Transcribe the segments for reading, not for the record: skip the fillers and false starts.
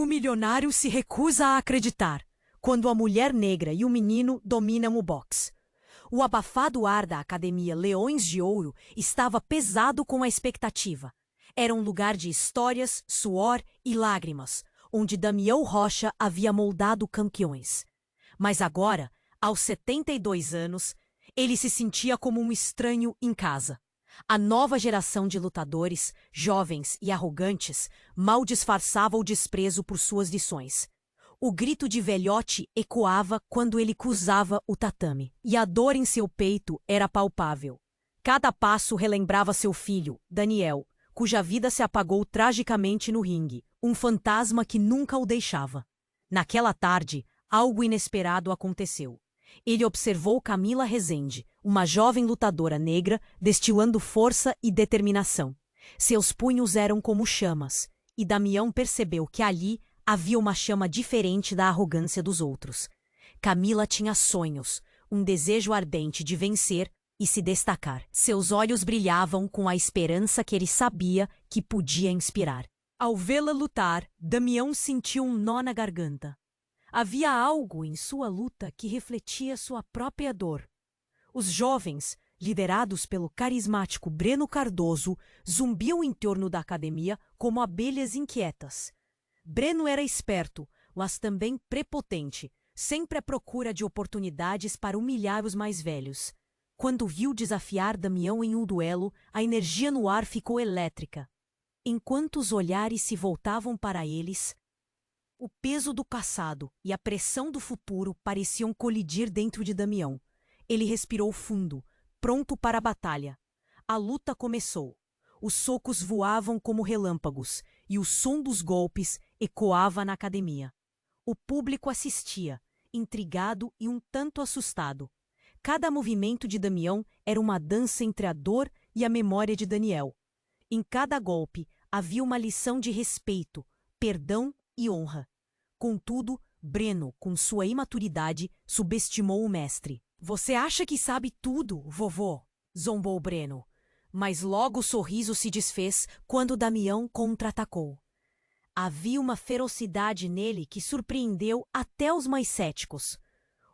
O milionário se recusa a acreditar quando a mulher negra e o menino dominam o boxe. O abafado ar da Academia Leões de Ouro estava pesado com a expectativa. Era um lugar de histórias, suor e lágrimas, onde Damião Rocha havia moldado campeões. Mas agora, aos 72 anos, ele se sentia como um estranho em casa. A nova geração de lutadores, jovens e arrogantes, mal disfarçava o desprezo por suas lições. O grito de velhote ecoava quando ele cruzava o tatame, e a dor em seu peito era palpável. Cada passo relembrava seu filho, Daniel, cuja vida se apagou tragicamente no ringue, um fantasma que nunca o deixava. Naquela tarde, algo inesperado aconteceu. Ele observou Camila Rezende, uma jovem lutadora negra, destilando força e determinação. Seus punhos eram como chamas, e Damião percebeu que ali havia uma chama diferente da arrogância dos outros. Camila tinha sonhos, um desejo ardente de vencer e se destacar. Seus olhos brilhavam com a esperança que ele sabia que podia inspirar. Ao vê-la lutar, Damião sentiu um nó na garganta. Havia algo em sua luta que refletia sua própria dor. Os jovens, liderados pelo carismático Breno Cardoso, zumbiam em torno da academia como abelhas inquietas. Breno era esperto, mas também prepotente, sempre à procura de oportunidades para humilhar os mais velhos. Quando viu desafiar Damião em um duelo, a energia no ar ficou elétrica. Enquanto os olhares se voltavam para eles, o peso do passado e a pressão do futuro pareciam colidir dentro de Damião. Ele respirou fundo, pronto para a batalha. A luta começou. Os socos voavam como relâmpagos e o som dos golpes ecoava na academia. O público assistia, intrigado e um tanto assustado. Cada movimento de Damião era uma dança entre a dor e a memória de Daniel. Em cada golpe havia uma lição de respeito, perdão e honra. Contudo, Breno, com sua imaturidade, subestimou o mestre. "Você acha que sabe tudo, vovô?" zombou Breno. Mas logo o sorriso se desfez quando Damião contra-atacou. Havia uma ferocidade nele que surpreendeu até os mais céticos.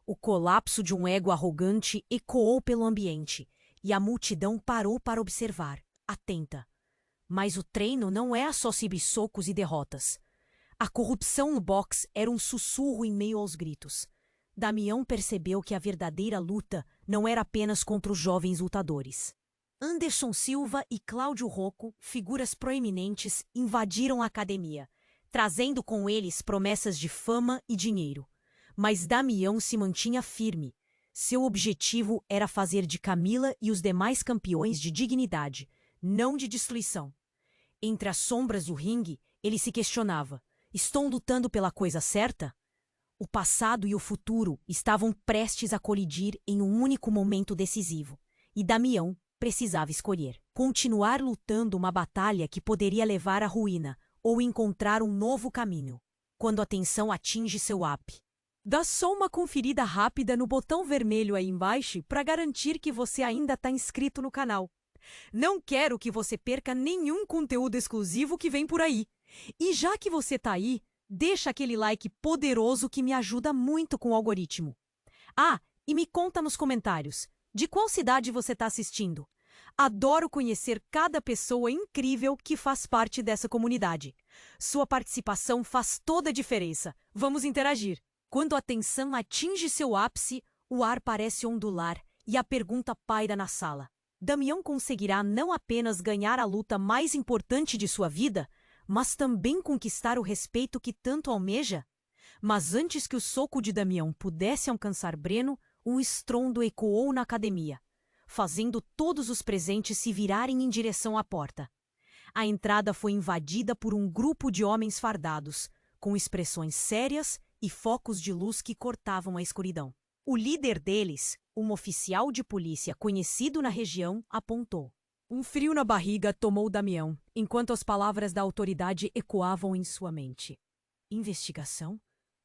O colapso de um ego arrogante ecoou pelo ambiente, e a multidão parou para observar, atenta. Mas o treino não é só sobre socos e derrotas. A corrupção no boxe era um sussurro em meio aos gritos. Damião percebeu que a verdadeira luta não era apenas contra os jovens lutadores. Anderson Silva e Cláudio Rocco, figuras proeminentes, invadiram a academia, trazendo com eles promessas de fama e dinheiro. Mas Damião se mantinha firme. Seu objetivo era fazer de Camila e os demais campeões de dignidade, não de destruição. Entre as sombras do ringue, ele se questionava: estou lutando pela coisa certa? O passado e o futuro estavam prestes a colidir em um único momento decisivo, e Damião precisava escolher: continuar lutando uma batalha que poderia levar à ruína ou encontrar um novo caminho. Quando a tensão atinge seu ápice, dá só uma conferida rápida no botão vermelho aí embaixo para garantir que você ainda está inscrito no canal. Não quero que você perca nenhum conteúdo exclusivo que vem por aí. E já que você está aí, deixa aquele like poderoso que me ajuda muito com o algoritmo. Ah, e me conta nos comentários, de qual cidade você está assistindo? Adoro conhecer cada pessoa incrível que faz parte dessa comunidade. Sua participação faz toda a diferença. Vamos interagir. Quando a tensão atinge seu ápice, o ar parece ondular e a pergunta paira na sala: Damião conseguirá não apenas ganhar a luta mais importante de sua vida, mas também conquistar o respeito que tanto almeja? Mas antes que o soco de Damião pudesse alcançar Breno, um estrondo ecoou na academia, fazendo todos os presentes se virarem em direção à porta. A entrada foi invadida por um grupo de homens fardados, com expressões sérias e focos de luz que cortavam a escuridão. O líder deles, um oficial de polícia conhecido na região, apontou. Um frio na barriga tomou Damião, enquanto as palavras da autoridade ecoavam em sua mente. Investigação?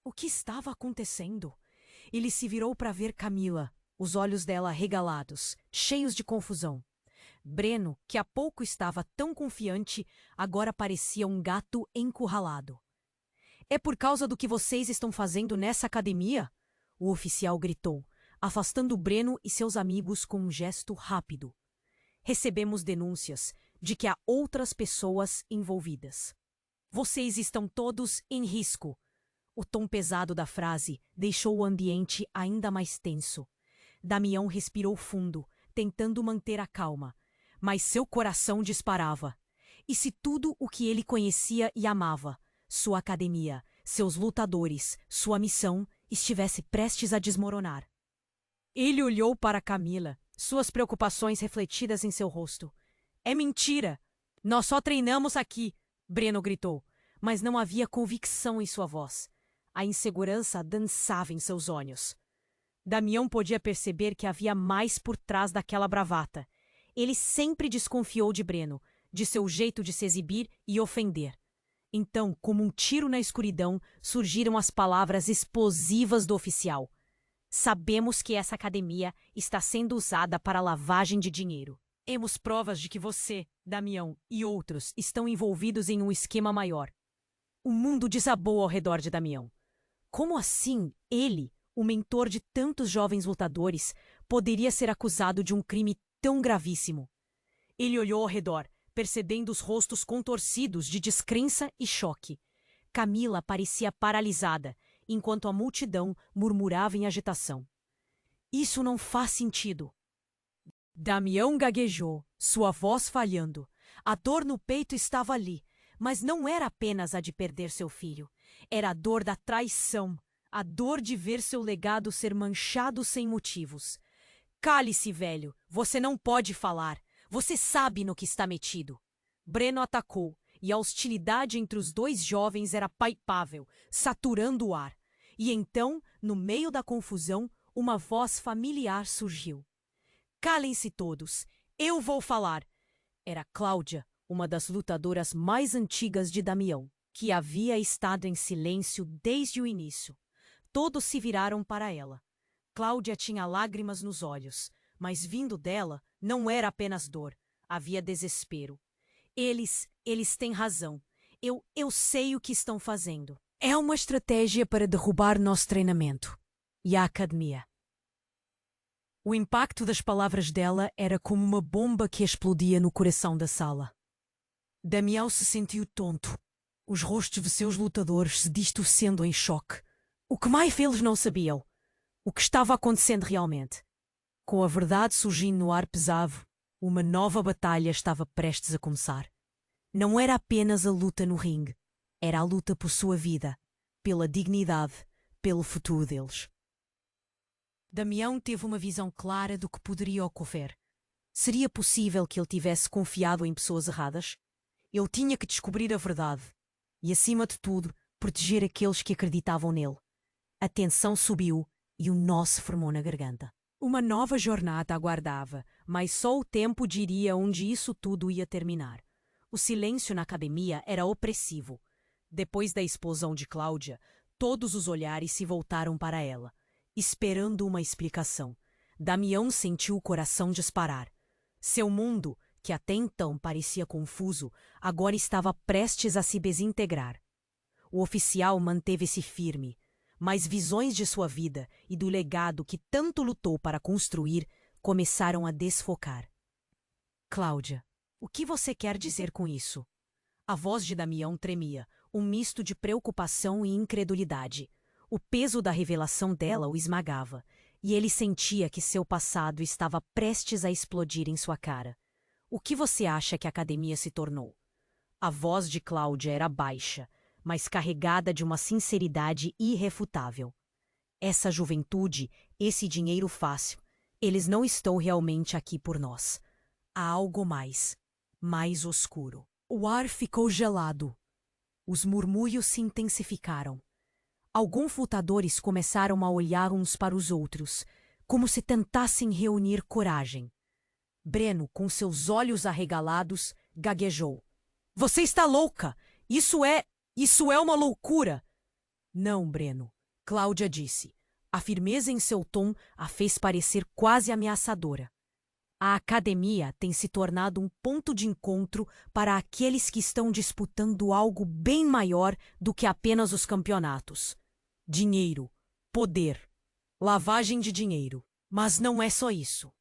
O que estava acontecendo? Ele se virou para ver Camila, os olhos dela arregalados, cheios de confusão. Breno, que há pouco estava tão confiante, agora parecia um gato encurralado. É por causa do que vocês estão fazendo nessa academia? O oficial gritou, afastando Breno e seus amigos com um gesto rápido. Recebemos denúncias de que há outras pessoas envolvidas. Vocês estão todos em risco. O tom pesado da frase deixou o ambiente ainda mais tenso. Damião respirou fundo, tentando manter a calma, mas seu coração disparava. E se tudo o que ele conhecia e amava, sua academia, seus lutadores, sua missão, estivesse prestes a desmoronar? Ele olhou para Camila, suas preocupações refletidas em seu rosto. É mentira! Nós só treinamos aqui! Breno gritou, mas não havia convicção em sua voz. A insegurança dançava em seus olhos. Damião podia perceber que havia mais por trás daquela bravata. Ele sempre desconfiou de Breno, de seu jeito de se exibir e ofender. Então, como um tiro na escuridão, surgiram as palavras explosivas do oficial. Sabemos que essa academia está sendo usada para lavagem de dinheiro. Temos provas de que você, Damião e outros estão envolvidos em um esquema maior. O mundo desabou ao redor de Damião. Como assim ele, o mentor de tantos jovens lutadores, poderia ser acusado de um crime tão gravíssimo? Ele olhou ao redor, percebendo os rostos contorcidos de descrença e choque. Camila parecia paralisada, enquanto a multidão murmurava em agitação. Isso não faz sentido. Damião gaguejou, sua voz falhando. A dor no peito estava ali, mas não era apenas a de perder seu filho. Era a dor da traição, a dor de ver seu legado ser manchado sem motivos. Cale-se, velho, você não pode falar. Você sabe no que está metido. Breno atacou, e a hostilidade entre os dois jovens era palpável, saturando o ar. E então, no meio da confusão, uma voz familiar surgiu. Calem-se todos, eu vou falar. Era Cláudia, uma das lutadoras mais antigas de Damião, que havia estado em silêncio desde o início. Todos se viraram para ela. Cláudia tinha lágrimas nos olhos, mas vindo dela não era apenas dor, havia desespero. Eles têm razão. Eu sei o que estão fazendo. É uma estratégia para derrubar nosso treinamento e a academia. O impacto das palavras dela era como uma bomba que explodia no coração da sala. Damião se sentiu tonto, os rostos de seus lutadores se distorcendo em choque. O que mais eles não sabiam? O que estava acontecendo realmente? Com a verdade surgindo no ar pesado, uma nova batalha estava prestes a começar. Não era apenas a luta no ringue, era a luta por sua vida, pela dignidade, pelo futuro deles. Damião teve uma visão clara do que poderia ocorrer. Seria possível que ele tivesse confiado em pessoas erradas? Ele tinha que descobrir a verdade e, acima de tudo, proteger aqueles que acreditavam nele. A tensão subiu e o nó se formou na garganta. Uma nova jornada aguardava, mas só o tempo diria onde isso tudo ia terminar. O silêncio na academia era opressivo. Depois da explosão de Cláudia, todos os olhares se voltaram para ela, esperando uma explicação. Damião sentiu o coração disparar. Seu mundo, que até então parecia confuso, agora estava prestes a se desintegrar. O oficial manteve-se firme, mas visões de sua vida e do legado que tanto lutou para construir começaram a desfocar. Cláudia, o que você quer dizer com isso? A voz de Damião tremia, um misto de preocupação e incredulidade. O peso da revelação dela o esmagava, e ele sentia que seu passado estava prestes a explodir em sua cara. O que você acha que a academia se tornou? A voz de Cláudia era baixa, mas carregada de uma sinceridade irrefutável. Essa juventude, esse dinheiro fácil, eles não estão realmente aqui por nós. Há algo mais oscuro. O ar ficou gelado. Os murmúrios se intensificaram. Alguns lutadores começaram a olhar uns para os outros, como se tentassem reunir coragem. Breno, com seus olhos arregalados, gaguejou. Você está louca! Isso é uma loucura! Não, Breno, Cláudia disse. A firmeza em seu tom a fez parecer quase ameaçadora. A academia tem se tornado um ponto de encontro para aqueles que estão disputando algo bem maior do que apenas os campeonatos. Dinheiro, poder, lavagem de dinheiro. Mas não é só isso.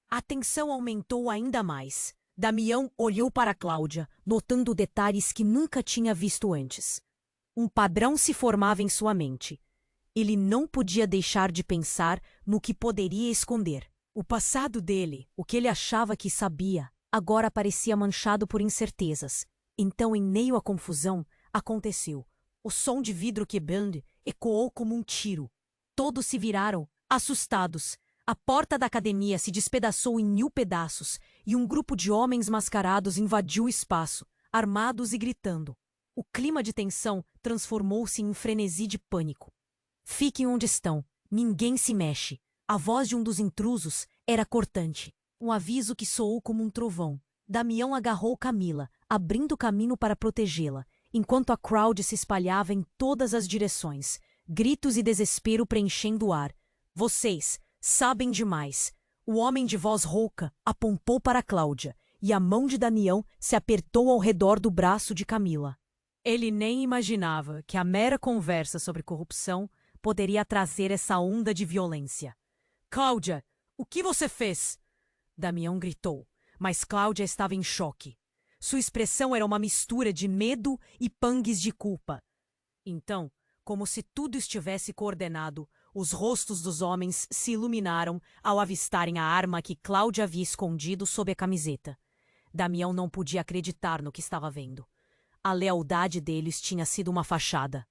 A tensão aumentou ainda mais. Damião olhou para Cláudia, notando detalhes que nunca tinha visto antes. Um padrão se formava em sua mente. Ele não podia deixar de pensar no que poderia esconder. O passado dele, o que ele achava que sabia, agora parecia manchado por incertezas. Então, em meio à confusão, aconteceu. O som de vidro quebrando ecoou como um tiro. Todos se viraram, assustados. A porta da academia se despedaçou em 1000 pedaços e um grupo de homens mascarados invadiu o espaço, armados e gritando. O clima de tensão transformou-se em um frenesi de pânico. Fiquem onde estão. Ninguém se mexe. A voz de um dos intrusos era cortante. Um aviso que soou como um trovão. Damião agarrou Camila, abrindo caminho para protegê-la, enquanto a crowd se espalhava em todas as direções. Gritos e desespero preenchendo o ar. Vocês sabem demais. O homem de voz rouca apontou para Cláudia, e a mão de Damião se apertou ao redor do braço de Camila. Ele nem imaginava que a mera conversa sobre corrupção poderia trazer essa onda de violência. Cláudia, o que você fez? Damião gritou, mas Cláudia estava em choque. Sua expressão era uma mistura de medo e pangues de culpa. Então, como se tudo estivesse coordenado, os rostos dos homens se iluminaram ao avistarem a arma que Cláudia havia escondido sob a camiseta. Damião não podia acreditar no que estava vendo. A lealdade deles tinha sido uma fachada.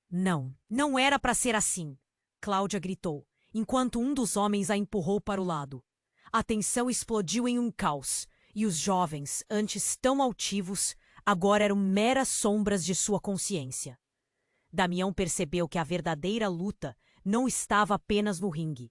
Não, não era para ser assim, Cláudia gritou, enquanto um dos homens a empurrou para o lado. A tensão explodiu em um caos, e os jovens, antes tão altivos, agora eram meras sombras de sua consciência. Damião percebeu que a verdadeira luta não estava apenas no ringue.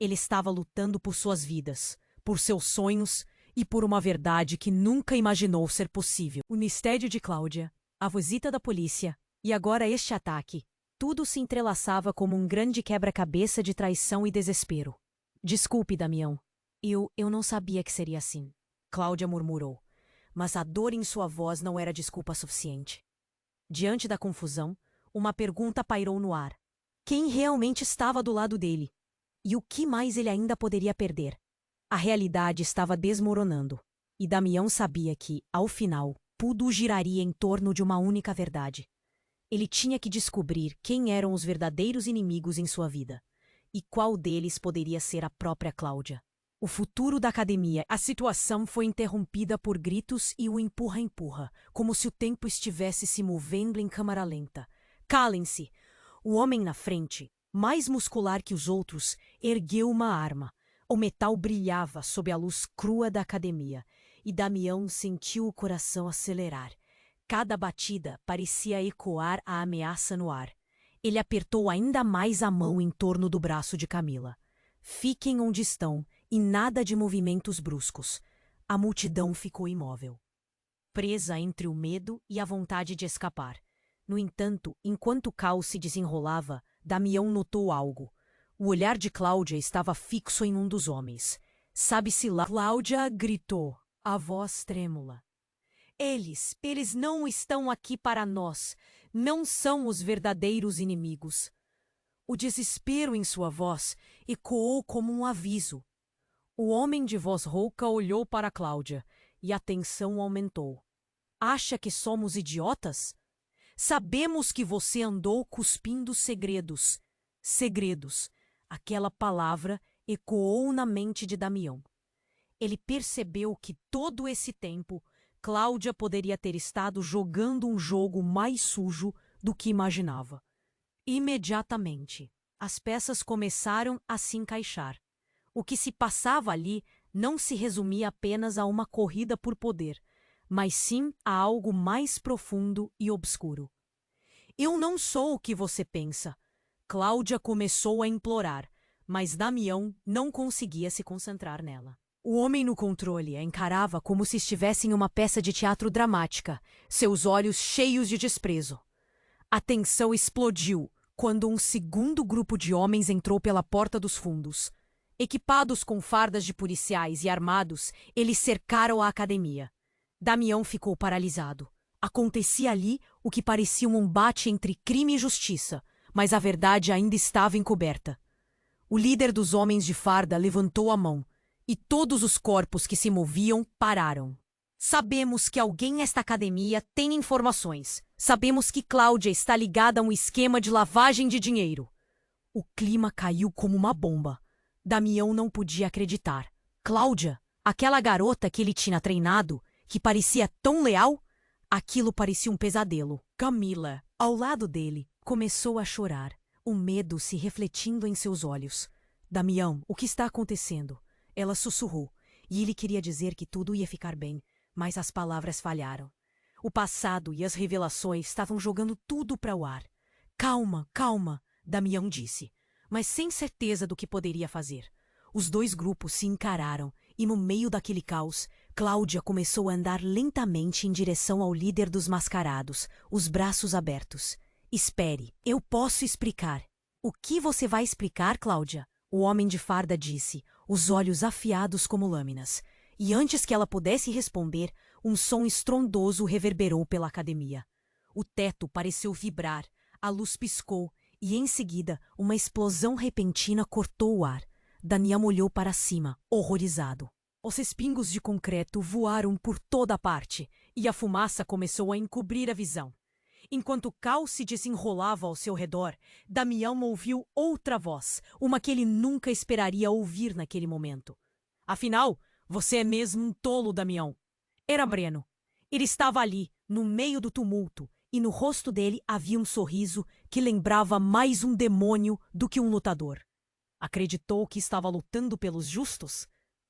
Ele estava lutando por suas vidas, por seus sonhos e por uma verdade que nunca imaginou ser possível. O mistério de Cláudia, a visita da polícia e agora este ataque, tudo se entrelaçava como um grande quebra-cabeça de traição e desespero. Desculpe, Damião. Eu não sabia que seria assim, Cláudia murmurou, mas a dor em sua voz não era desculpa suficiente. Diante da confusão, uma pergunta pairou no ar. Quem realmente estava do lado dele? E o que mais ele ainda poderia perder? A realidade estava desmoronando, e Damião sabia que, ao final, tudo giraria em torno de uma única verdade. Ele tinha que descobrir quem eram os verdadeiros inimigos em sua vida, e qual deles poderia ser a própria Cláudia. O futuro da academia. A situação foi interrompida por gritos e o empurra-empurra, como se o tempo estivesse se movendo em câmara lenta. Calem-se! O homem na frente, mais muscular que os outros, ergueu uma arma. O metal brilhava sob a luz crua da academia, e Damião sentiu o coração acelerar. Cada batida parecia ecoar a ameaça no ar. Ele apertou ainda mais a mão em torno do braço de Camila. Fiquem onde estão, e nada de movimentos bruscos. A multidão ficou imóvel, presa entre o medo e a vontade de escapar. No entanto, enquanto o caos se desenrolava, Damião notou algo. O olhar de Cláudia estava fixo em um dos homens. Sabe-se lá... Cláudia gritou, a voz trêmula. Eles não estão aqui para nós. Não são os verdadeiros inimigos. O desespero em sua voz ecoou como um aviso. O homem de voz rouca olhou para Cláudia e a tensão aumentou. Acha que somos idiotas? Sabemos que você andou cuspindo segredos. Segredos. Aquela palavra ecoou na mente de Damião. Ele percebeu que todo esse tempo Cláudia poderia ter estado jogando um jogo mais sujo do que imaginava. Imediatamente, as peças começaram a se encaixar. O que se passava ali não se resumia apenas a uma corrida por poder, mas sim a algo mais profundo e obscuro. Eu não sou o que você pensa. Cláudia começou a implorar, mas Damião não conseguia se concentrar nela. O homem no controle a encarava como se estivesse em uma peça de teatro dramática, seus olhos cheios de desprezo. A tensão explodiu quando um segundo grupo de homens entrou pela porta dos fundos. Equipados com fardas de policiais e armados, eles cercaram a academia. Damião ficou paralisado. Acontecia ali o que parecia um embate entre crime e justiça, mas a verdade ainda estava encoberta. O líder dos homens de farda levantou a mão, e todos os corpos que se moviam pararam. Sabemos que alguém nesta academia tem informações. Sabemos que Cláudia está ligada a um esquema de lavagem de dinheiro. O clima caiu como uma bomba. Damião não podia acreditar. Cláudia, aquela garota que ele tinha treinado, que parecia tão leal, aquilo parecia um pesadelo. Camila, ao lado dele, começou a chorar, o medo se refletindo em seus olhos. Damião, o que está acontecendo? Ela sussurrou, e ele queria dizer que tudo ia ficar bem, mas as palavras falharam. O passado e as revelações estavam jogando tudo para o ar. Calma, calma, Damião disse, mas sem certeza do que poderia fazer. Os dois grupos se encararam e, no meio daquele caos, Cláudia começou a andar lentamente em direção ao líder dos mascarados, os braços abertos. Espere, eu posso explicar. O que você vai explicar, Cláudia? O homem de farda disse, os olhos afiados como lâminas. E antes que ela pudesse responder, um som estrondoso reverberou pela academia. O teto pareceu vibrar, a luz piscou e, em seguida, uma explosão repentina cortou o ar. Damião olhou para cima, horrorizado. Os respingos de concreto voaram por toda a parte e a fumaça começou a encobrir a visão. Enquanto o caos se desenrolava ao seu redor, Damião ouviu outra voz, uma que ele nunca esperaria ouvir naquele momento. Afinal, você é mesmo um tolo, Damião. Era Breno. Ele estava ali, no meio do tumulto, e no rosto dele havia um sorriso que lembrava mais um demônio do que um lutador. Acreditou que estava lutando pelos justos?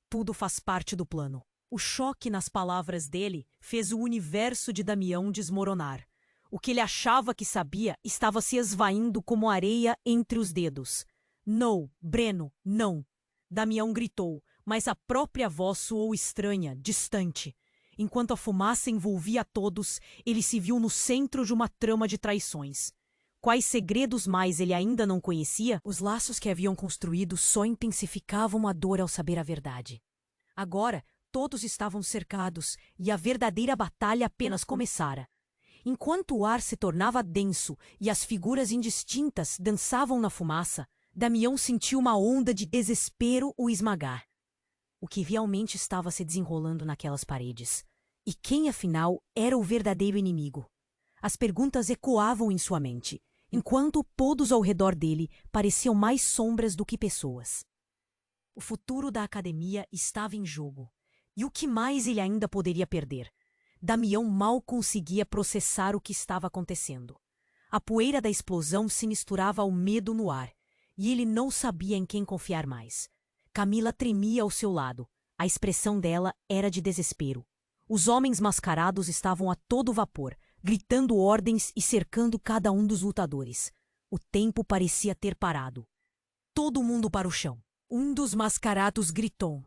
Tudo faz parte do plano. O choque nas palavras dele fez o universo de Damião desmoronar. O que ele achava que sabia estava se esvaindo como areia entre os dedos. Não, Breno, não. Damião gritou, mas a própria voz soou estranha, distante. Enquanto a fumaça envolvia todos, ele se viu no centro de uma trama de traições. Quais segredos mais ele ainda não conhecia? Os laços que haviam construído só intensificavam a dor ao saber a verdade. Agora, todos estavam cercados e a verdadeira batalha apenas começara. Enquanto o ar se tornava denso e as figuras indistintas dançavam na fumaça, Damião sentiu uma onda de desespero o esmagar. O que realmente estava se desenrolando naquelas paredes? E quem, afinal, era o verdadeiro inimigo? As perguntas ecoavam em sua mente, enquanto todos ao redor dele pareciam mais sombras do que pessoas. O futuro da academia estava em jogo. E o que mais ele ainda poderia perder? Damião mal conseguia processar o que estava acontecendo. A poeira da explosão se misturava ao medo no ar, e ele não sabia em quem confiar mais. Camila tremia ao seu lado. A expressão dela era de desespero. Os homens mascarados estavam a todo vapor, gritando ordens e cercando cada um dos lutadores. O tempo parecia ter parado. Todo mundo para o chão. Um dos mascarados gritou,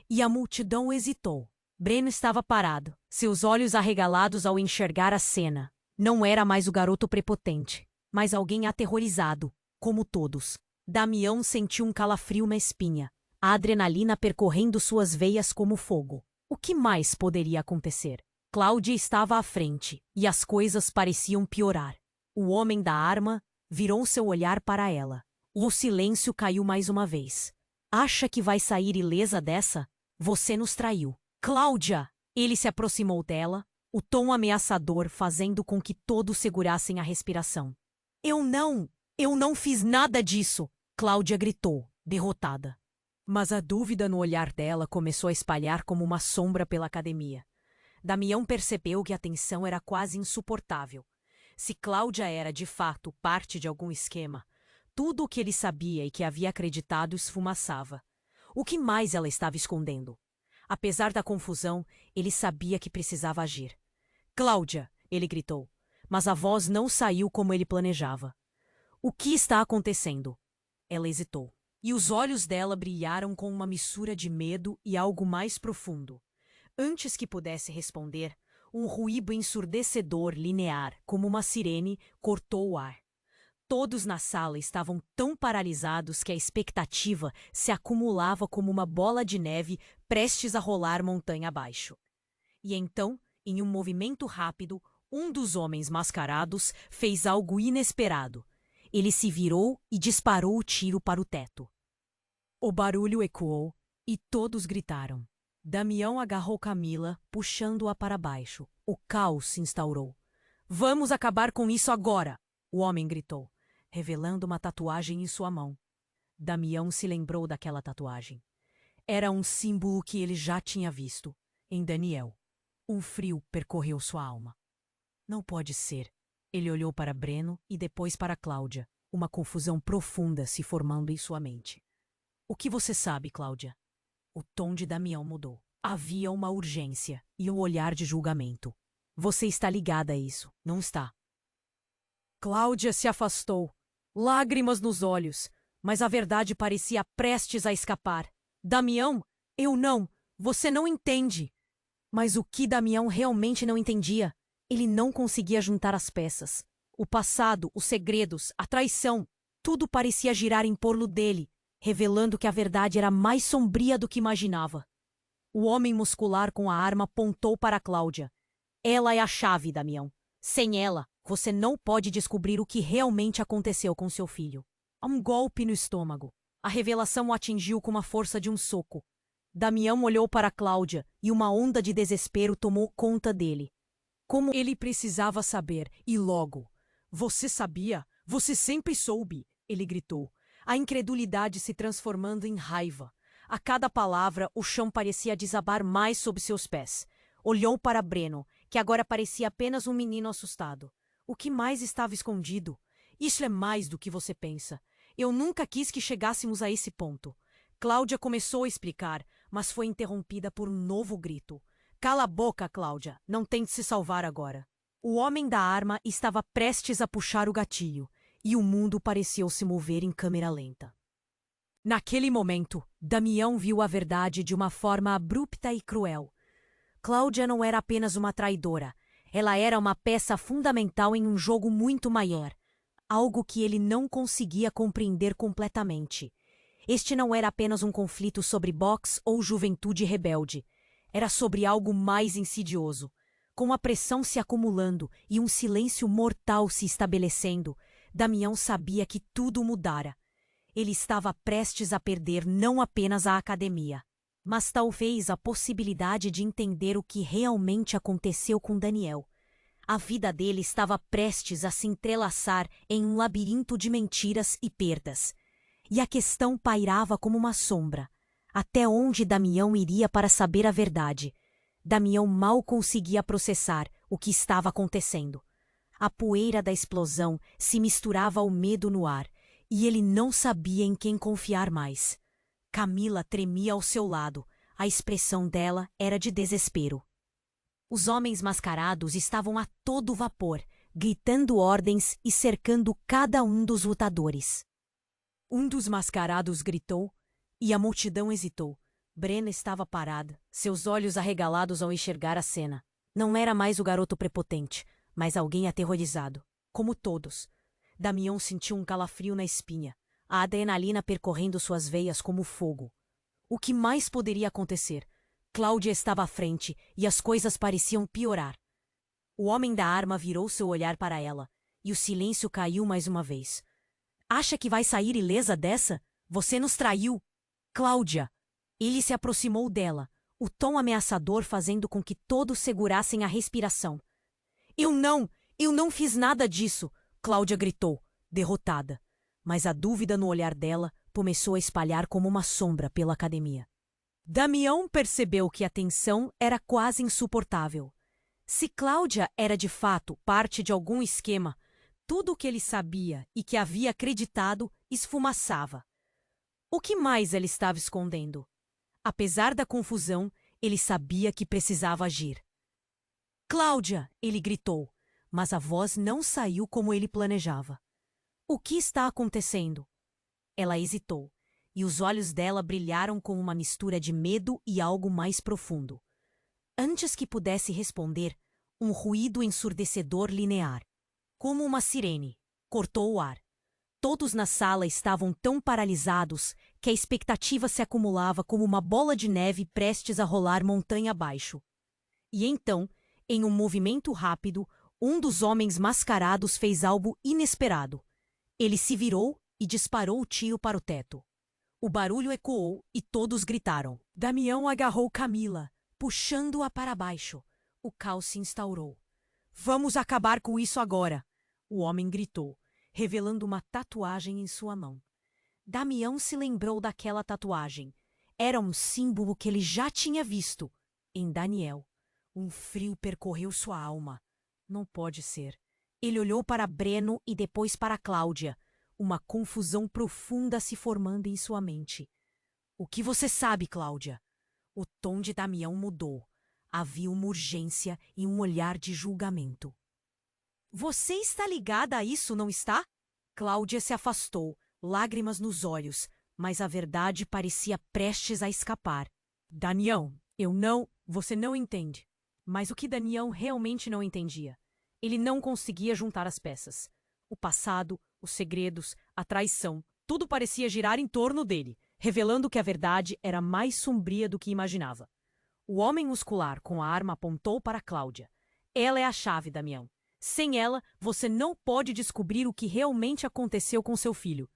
e a multidão hesitou. Breno estava parado, seus olhos arregalados ao enxergar a cena. Não era mais o garoto prepotente, mas alguém aterrorizado, como todos. Damião sentiu um calafrio na espinha, a adrenalina percorrendo suas veias como fogo. O que mais poderia acontecer? Cláudia estava à frente, e as coisas pareciam piorar. O homem da arma virou seu olhar para ela. O silêncio caiu mais uma vez. Acha que vai sair ilesa dessa? Você nos traiu. Cláudia! Ele se aproximou dela, o tom ameaçador fazendo com que todos segurassem a respiração. Eu não fiz nada disso! Cláudia gritou, derrotada. Mas a dúvida no olhar dela começou a espalhar como uma sombra pela academia. Damião percebeu que a tensão era quase insuportável. Se Cláudia era, de fato, parte de algum esquema, tudo o que ele sabia e que havia acreditado esfumaçava. O que mais ela estava escondendo? Apesar da confusão, ele sabia que precisava agir. Cláudia! Ele gritou, mas a voz não saiu como ele planejava. O que está acontecendo? Ela hesitou, e os olhos dela brilharam com uma mistura de medo e algo mais profundo. Antes que pudesse responder, um ruído ensurdecedor linear, como uma sirene, cortou o ar. Todos na sala estavam tão paralisados que a expectativa se acumulava como uma bola de neve prestes a rolar montanha abaixo. E então, em um movimento rápido, um dos homens mascarados fez algo inesperado. Ele se virou e disparou o tiro para o teto. O barulho ecoou e todos gritaram. Damião agarrou Camila, puxando-a para baixo. O caos se instaurou. "Vamos acabar com isso agora!" o homem gritou, revelando uma tatuagem em sua mão. Damião se lembrou daquela tatuagem. Era um símbolo que ele já tinha visto, em Daniel. Um frio percorreu sua alma. Não pode ser. Ele olhou para Breno e depois para Cláudia, uma confusão profunda se formando em sua mente. "O que você sabe, Cláudia?" O tom de Damião mudou. Havia uma urgência e um olhar de julgamento. "Você está ligada a isso, não está?" Cláudia se afastou, lágrimas nos olhos, mas a verdade parecia prestes a escapar. "Damião, eu não, você não entende." Mas o que Damião realmente não entendia? Ele não conseguia juntar as peças. O passado, os segredos, a traição, tudo parecia girar em torno dele, revelando que a verdade era mais sombria do que imaginava. O homem muscular com a arma apontou para Cláudia. "Ela é a chave, Damião. Sem ela, você não pode descobrir o que realmente aconteceu com seu filho." Um golpe no estômago. A revelação o atingiu com a força de um soco. Damião olhou para Cláudia e uma onda de desespero tomou conta dele. Como ele precisava saber, e logo. "Você sabia? Você sempre soube!" ele gritou, a incredulidade se transformando em raiva. A cada palavra, o chão parecia desabar mais sob seus pés. Olhou para Breno, que agora parecia apenas um menino assustado. "O que mais estava escondido? Isso é mais do que você pensa. Eu nunca quis que chegássemos a esse ponto." Cláudia começou a explicar, mas foi interrompida por um novo grito. "Cala a boca, Cláudia. Não tente se salvar agora." O homem da arma estava prestes a puxar o gatilho, e o mundo pareceu se mover em câmera lenta. Naquele momento, Damião viu a verdade de uma forma abrupta e cruel. Cláudia não era apenas uma traidora. Ela era uma peça fundamental em um jogo muito maior. Algo que ele não conseguia compreender completamente. Este não era apenas um conflito sobre boxe ou juventude rebelde. Era sobre algo mais insidioso. Com a pressão se acumulando e um silêncio mortal se estabelecendo, Damião sabia que tudo mudara. Ele estava prestes a perder não apenas a academia, mas talvez a possibilidade de entender o que realmente aconteceu com Daniel. A vida dele estava prestes a se entrelaçar em um labirinto de mentiras e perdas. E a questão pairava como uma sombra. Até onde Damião iria para saber a verdade? Damião mal conseguia processar o que estava acontecendo. A poeira da explosão se misturava ao medo no ar, e ele não sabia em quem confiar mais. Camila tremia ao seu lado. A expressão dela era de desespero. Os homens mascarados estavam a todo vapor, gritando ordens e cercando cada um dos lutadores. Um dos mascarados gritou, e a multidão hesitou. Breno estava parada, seus olhos arregalados ao enxergar a cena. Não era mais o garoto prepotente, mas alguém aterrorizado. Como todos. Damião sentiu um calafrio na espinha, a adrenalina percorrendo suas veias como fogo. O que mais poderia acontecer? Cláudia estava à frente e as coisas pareciam piorar. O homem da arma virou seu olhar para ela, e o silêncio caiu mais uma vez. "Acha que vai sair ilesa dessa? Você nos traiu!" "Cláudia!" Ele se aproximou dela, o tom ameaçador fazendo com que todos segurassem a respiração. Eu não fiz nada disso!" Cláudia gritou, derrotada. Mas a dúvida no olhar dela começou a espalhar como uma sombra pela academia. Damião percebeu que a tensão era quase insuportável. Se Cláudia era de fato parte de algum esquema, tudo o que ele sabia e que havia acreditado esfumaçava. O que mais ela estava escondendo? Apesar da confusão, ele sabia que precisava agir. "Cláudia!" ele gritou, mas a voz não saiu como ele planejava. "O que está acontecendo?" Ela hesitou, e os olhos dela brilharam com uma mistura de medo e algo mais profundo. Antes que pudesse responder, um ruído ensurdecedor linear, como uma sirene, cortou o ar. Todos na sala estavam tão paralisados que a expectativa se acumulava como uma bola de neve prestes a rolar montanha abaixo. E então, em um movimento rápido, um dos homens mascarados fez algo inesperado. Ele se virou e disparou o tiro para o teto. O barulho ecoou e todos gritaram. Damião agarrou Camila, puxando-a para baixo. O caos se instaurou. Vamos acabar com isso agora, o homem gritou, revelando uma tatuagem em sua mão. Damião se lembrou daquela tatuagem. Era um símbolo que ele já tinha visto em Daniel. Um frio percorreu sua alma. Não pode ser. Ele olhou para Breno e depois para Cláudia. Uma confusão profunda se formando em sua mente. O que você sabe, Cláudia? O tom de Damião mudou. Havia uma urgência e um olhar de julgamento. Você está ligada a isso, não está? Cláudia se afastou, lágrimas nos olhos, mas a verdade parecia prestes a escapar. Damião, você não entende. Mas o que Damião realmente não entendia? Ele não conseguia juntar as peças. O passado, os segredos, a traição, tudo parecia girar em torno dele, revelando que a verdade era mais sombria do que imaginava. O homem muscular com a arma apontou para Cláudia. Ela é a chave, Damião. Sem ela, você não pode descobrir o que realmente aconteceu com seu filho.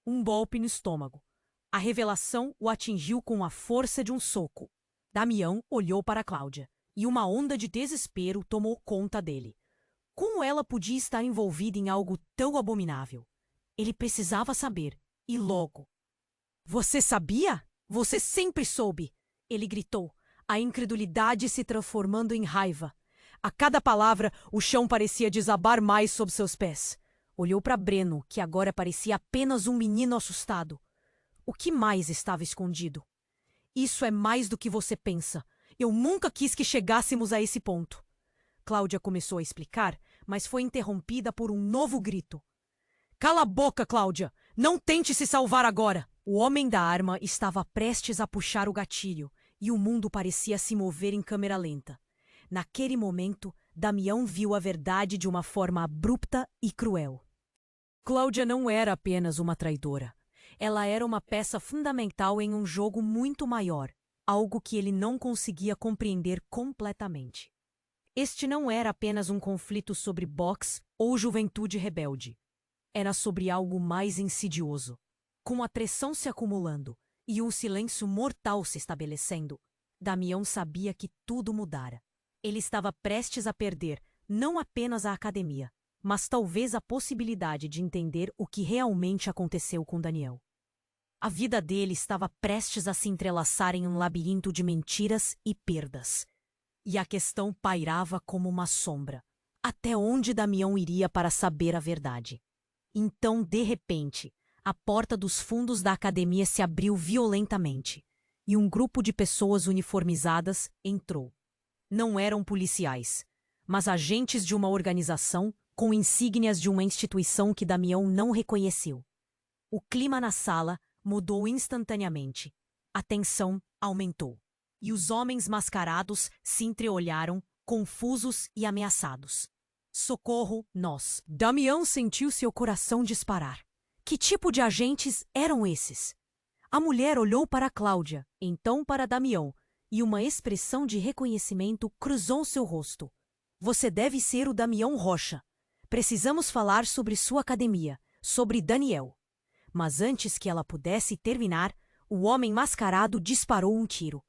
Um golpe no estômago. A revelação o atingiu com a força de um soco. Damião olhou para Cláudia, e uma onda de desespero tomou conta dele. Como ela podia estar envolvida em algo tão abominável? Ele precisava saber, e logo. Você sabia? Você sempre soube! Ele gritou, a incredulidade se transformando em raiva. A cada palavra, o chão parecia desabar mais sob seus pés. Olhou para Breno, que agora parecia apenas um menino assustado. O que mais estava escondido? Isso é mais do que você pensa. Eu nunca quis que chegássemos a esse ponto. Cláudia começou a explicar, mas foi interrompida por um novo grito. Cala a boca, Cláudia! Não tente se salvar agora! O homem da arma estava prestes a puxar o gatilho, e o mundo parecia se mover em câmera lenta. Naquele momento, Damião viu a verdade de uma forma abrupta e cruel. Cláudia não era apenas uma traidora. Ela era uma peça fundamental em um jogo muito maior, algo que ele não conseguia compreender completamente. Este não era apenas um conflito sobre boxe ou juventude rebelde. Era sobre algo mais insidioso. Com a pressão se acumulando e um silêncio mortal se estabelecendo, Damião sabia que tudo mudara. Ele estava prestes a perder não apenas a academia, mas talvez a possibilidade de entender o que realmente aconteceu com Daniel. A vida dele estava prestes a se entrelaçar em um labirinto de mentiras e perdas. E a questão pairava como uma sombra. Até onde Damião iria para saber a verdade? Então, de repente, a porta dos fundos da academia se abriu violentamente, e um grupo de pessoas uniformizadas entrou. Não eram policiais, mas agentes de uma organização com insígnias de uma instituição que Damião não reconheceu. O clima na sala mudou instantaneamente. A tensão aumentou. E os homens mascarados se entreolharam, confusos e ameaçados. Socorro, nós! Damião sentiu seu coração disparar. Que tipo de agentes eram esses? A mulher olhou para Cláudia, então para Damião, e uma expressão de reconhecimento cruzou seu rosto. Você deve ser o Damião Rocha. Precisamos falar sobre sua academia, sobre Daniel. Mas antes que ela pudesse terminar, o homem mascarado disparou um tiro.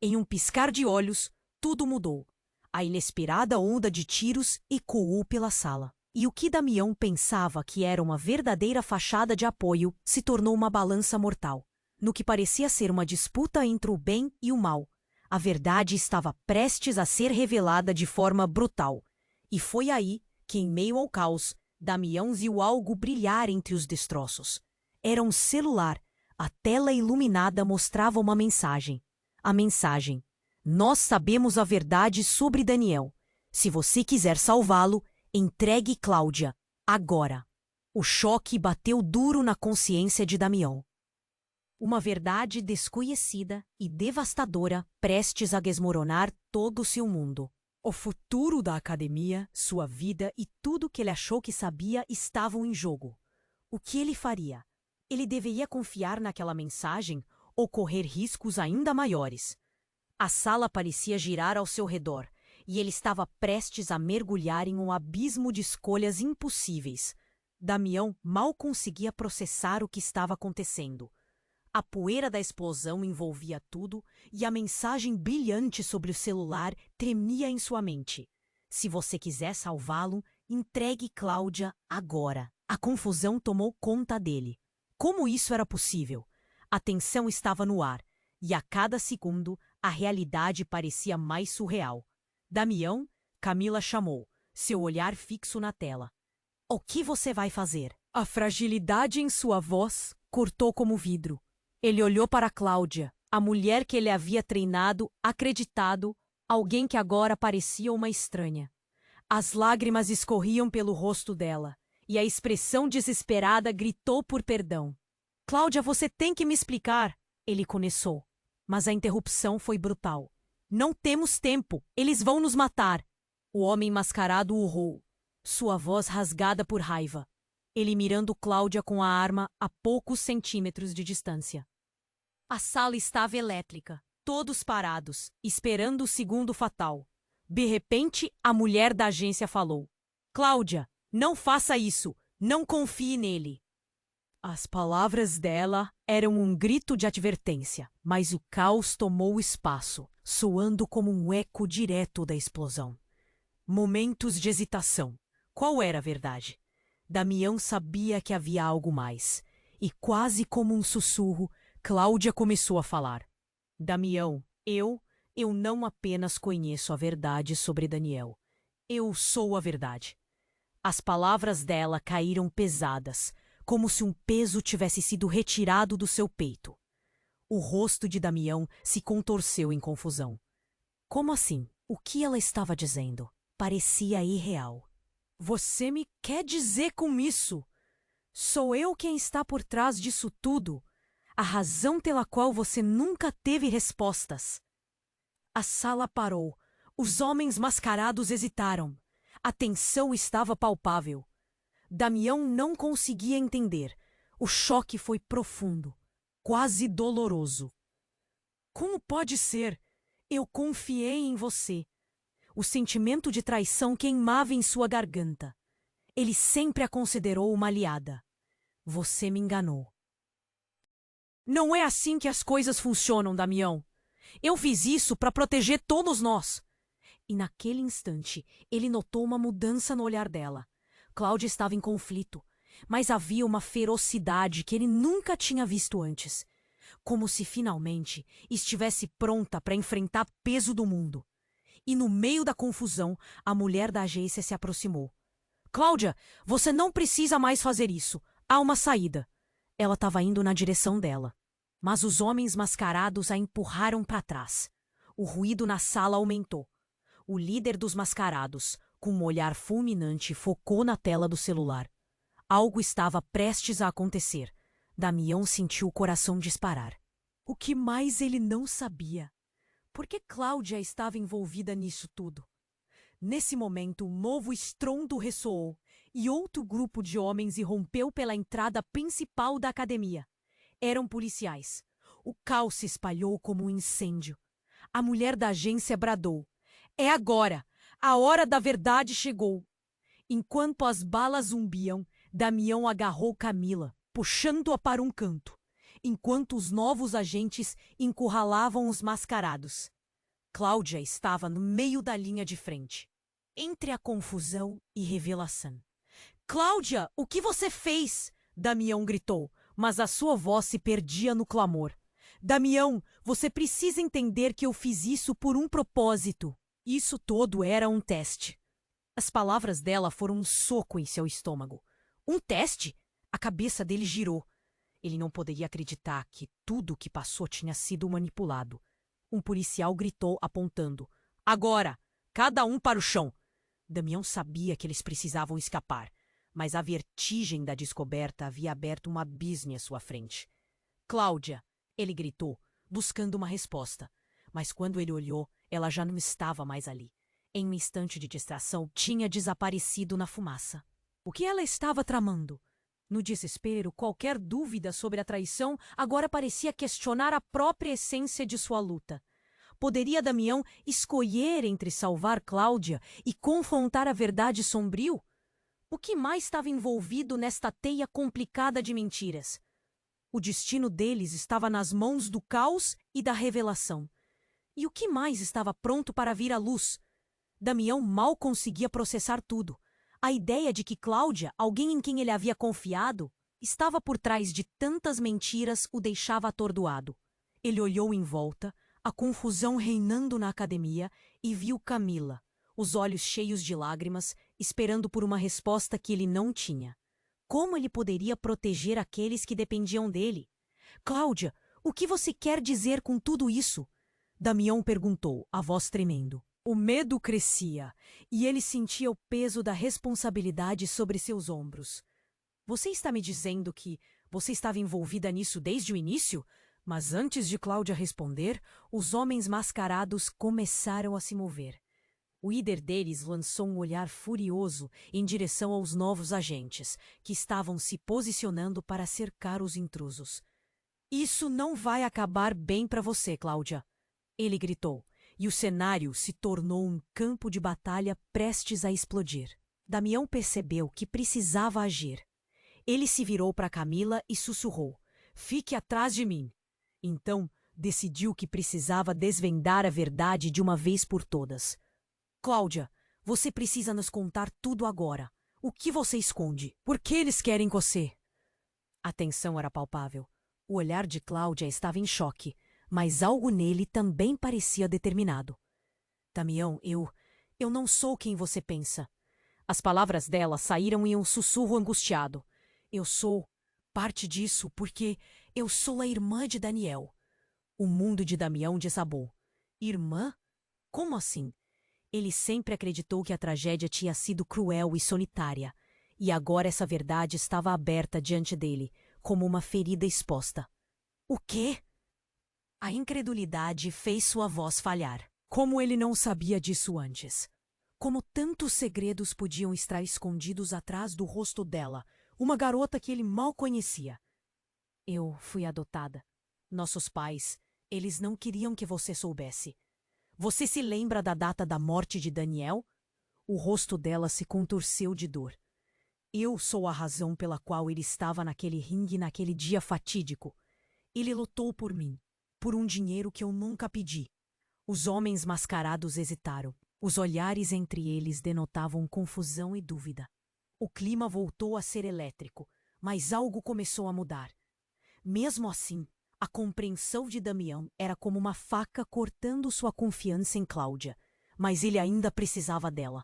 Em um piscar de olhos, tudo mudou. A inesperada onda de tiros ecoou pela sala. E o que Damião pensava que era uma verdadeira fachada de apoio se tornou uma balança mortal. No que parecia ser uma disputa entre o bem e o mal, a verdade estava prestes a ser revelada de forma brutal. E foi aí que, em meio ao caos, Damião viu algo brilhar entre os destroços. Era um celular. A tela iluminada mostrava uma mensagem. A mensagem: nós sabemos a verdade sobre Daniel. Se você quiser salvá-lo, entregue Cláudia, agora. O choque bateu duro na consciência de Damião. Uma verdade desconhecida e devastadora prestes a desmoronar todo o seu mundo. O futuro da academia, sua vida e tudo que ele achou que sabia estavam em jogo. O que ele faria? Ele deveria confiar naquela mensagem ou correr riscos ainda maiores? A sala parecia girar ao seu redor, e ele estava prestes a mergulhar em um abismo de escolhas impossíveis. Damião mal conseguia processar o que estava acontecendo. A poeira da explosão envolvia tudo e a mensagem brilhante sobre o celular tremia em sua mente. Se você quiser salvá-lo, entregue Cláudia agora. A confusão tomou conta dele. Como isso era possível? A tensão estava no ar, e a cada segundo a realidade parecia mais surreal. Damião, Camila chamou, seu olhar fixo na tela. O que você vai fazer? A fragilidade em sua voz cortou como vidro. Ele olhou para Cláudia, a mulher que ele havia treinado, acreditado, alguém que agora parecia uma estranha. As lágrimas escorriam pelo rosto dela, e a expressão desesperada gritou por perdão. Cláudia, você tem que me explicar, ele começou. Mas a interrupção foi brutal. Não temos tempo, eles vão nos matar. O homem mascarado urrou, sua voz rasgada por raiva. Ele mirando Cláudia com a arma a poucos centímetros de distância. A sala estava elétrica, todos parados, esperando o segundo fatal. De repente, a mulher da agência falou. Cláudia, não faça isso, não confie nele. As palavras dela eram um grito de advertência, mas o caos tomou espaço, soando como um eco direto da explosão. Momentos de hesitação. Qual era a verdade? Damião sabia que havia algo mais, e quase como um sussurro, Cláudia começou a falar. Damião, eu não apenas conheço a verdade sobre Daniel. Eu sou a verdade. As palavras dela caíram pesadas, como se um peso tivesse sido retirado do seu peito. O rosto de Damião se contorceu em confusão. Como assim? O que ela estava dizendo? Parecia irreal. Você me quer dizer com isso? Sou eu quem está por trás disso tudo? A razão pela qual você nunca teve respostas? A sala parou. Os homens mascarados hesitaram. A tensão estava palpável. Damião não conseguia entender. O choque foi profundo, quase doloroso. Como pode ser? Eu confiei em você. O sentimento de traição queimava em sua garganta. Ele sempre a considerou uma aliada. Você me enganou. Não é assim que as coisas funcionam, Damião. Eu fiz isso para proteger todos nós. E naquele instante, ele notou uma mudança no olhar dela. Cláudia estava em conflito, mas havia uma ferocidade que ele nunca tinha visto antes. Como se finalmente estivesse pronta para enfrentar peso do mundo. E no meio da confusão, a mulher da agência se aproximou. Cláudia, você não precisa mais fazer isso. Há uma saída. Ela estava indo na direção dela. Mas os homens mascarados a empurraram para trás. O ruído na sala aumentou. O líder dos mascarados, com um olhar fulminante, focou na tela do celular. Algo estava prestes a acontecer. Damião sentiu o coração disparar. O que mais ele não sabia? Por que Cláudia estava envolvida nisso tudo? Nesse momento, um novo estrondo ressoou e outro grupo de homens irrompeu pela entrada principal da academia. Eram policiais. O caos se espalhou como um incêndio. A mulher da agência bradou. É agora! A hora da verdade chegou! Enquanto as balas zumbiam, Damião agarrou Camila, puxando-a para um canto, enquanto os novos agentes encurralavam os mascarados. Cláudia estava no meio da linha de frente, entre a confusão e revelação. Cláudia, o que você fez? Damião gritou, mas a sua voz se perdia no clamor. Damião, você precisa entender que eu fiz isso por um propósito. Isso todo era um teste. As palavras dela foram um soco em seu estômago. Um teste? A cabeça dele girou. Ele não poderia acreditar que tudo o que passou tinha sido manipulado. Um policial gritou, apontando. Agora! Cada um para o chão! Damião sabia que eles precisavam escapar, mas a vertigem da descoberta havia aberto um abismo à sua frente. Cláudia! Ele gritou, buscando uma resposta. Mas quando ele olhou, ela já não estava mais ali. Em um instante de distração, tinha desaparecido na fumaça. O que ela estava tramando? No desespero, qualquer dúvida sobre a traição agora parecia questionar a própria essência de sua luta. Poderia Damião escolher entre salvar Cláudia e confrontar a verdade sombrio? O que mais estava envolvido nesta teia complicada de mentiras? O destino deles estava nas mãos do caos e da revelação. E o que mais estava pronto para vir à luz? Damião mal conseguia processar tudo. A ideia de que Cláudia, alguém em quem ele havia confiado, estava por trás de tantas mentiras o deixava atordoado. Ele olhou em volta, a confusão reinando na academia, e viu Camila, os olhos cheios de lágrimas, esperando por uma resposta que ele não tinha. Como ele poderia proteger aqueles que dependiam dele? Cláudia, o que você quer dizer com tudo isso? Damião perguntou, a voz tremendo. O medo crescia, e ele sentia o peso da responsabilidade sobre seus ombros. Você está me dizendo que você estava envolvida nisso desde o início? Mas antes de Cláudia responder, os homens mascarados começaram a se mover. O líder deles lançou um olhar furioso em direção aos novos agentes, que estavam se posicionando para cercar os intrusos. Isso não vai acabar bem para você, Cláudia, ele gritou. E o cenário se tornou um campo de batalha prestes a explodir. Damião percebeu que precisava agir. Ele se virou para Camila e sussurrou: "Fique atrás de mim." Então, decidiu que precisava desvendar a verdade de uma vez por todas. "Cláudia, você precisa nos contar tudo agora. O que você esconde? Por que eles querem você?" A tensão era palpável. O olhar de Cláudia estava em choque, mas algo nele também parecia determinado. "Damião, eu não sou quem você pensa." As palavras dela saíram em um sussurro angustiado. "Eu sou parte disso porque eu sou a irmã de Daniel." O mundo de Damião desabou. Irmã? Como assim? Ele sempre acreditou que a tragédia tinha sido cruel e solitária, e agora essa verdade estava aberta diante dele, como uma ferida exposta. "O quê?" A incredulidade fez sua voz falhar. Como ele não sabia disso antes? Como tantos segredos podiam estar escondidos atrás do rosto dela, uma garota que ele mal conhecia? "Eu fui adotada. Nossos pais, eles não queriam que você soubesse." "Você se lembra da data da morte de Daniel?" O rosto dela se contorceu de dor. "Eu sou a razão pela qual ele estava naquele ringue naquele dia fatídico. Ele lutou por mim. Por um dinheiro que eu nunca pedi." Os homens mascarados hesitaram. Os olhares entre eles denotavam confusão e dúvida. O clima voltou a ser elétrico, mas algo começou a mudar. Mesmo assim, a compreensão de Damião era como uma faca cortando sua confiança em Cláudia, mas ele ainda precisava dela.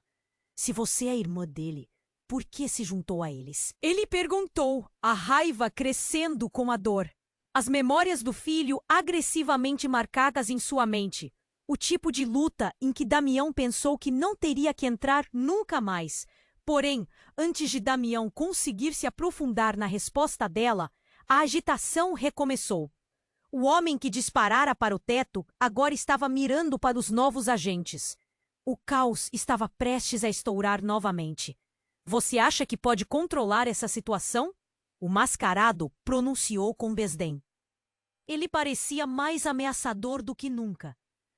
"Se você é irmã dele, por que se juntou a eles?" Ele perguntou, a raiva crescendo com a dor. As memórias do filho agressivamente marcadas em sua mente. O tipo de luta em que Damião pensou que não teria que entrar nunca mais. Porém, antes de Damião conseguir se aprofundar na resposta dela, a agitação recomeçou. O homem que disparara para o teto agora estava mirando para os novos agentes. O caos estava prestes a estourar novamente. "Você acha que pode controlar essa situação?" O mascarado pronunciou com desdém. Ele parecia mais ameaçador do que nunca.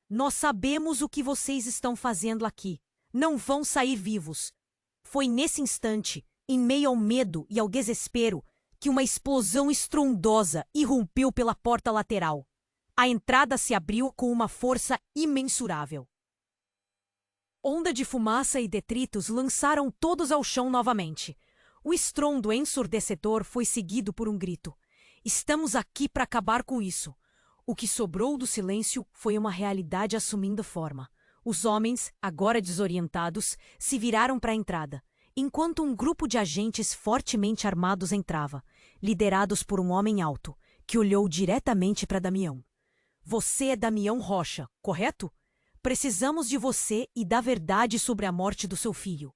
"Nós sabemos o que vocês estão fazendo aqui. Não vão sair vivos." Foi nesse instante, em meio ao medo e ao desespero, que uma explosão estrondosa irrompeu pela porta lateral. A entrada se abriu com uma força imensurável. Onda de fumaça e detritos lançaram todos ao chão novamente. O estrondo ensurdecedor foi seguido por um grito. "Estamos aqui para acabar com isso." O que sobrou do silêncio foi uma realidade assumindo forma. Os homens, agora desorientados, se viraram para a entrada, enquanto um grupo de agentes fortemente armados entrava, liderados por um homem alto, que olhou diretamente para Damião. "Você é Damião Rocha, correto? Precisamos de você e da verdade sobre a morte do seu filho."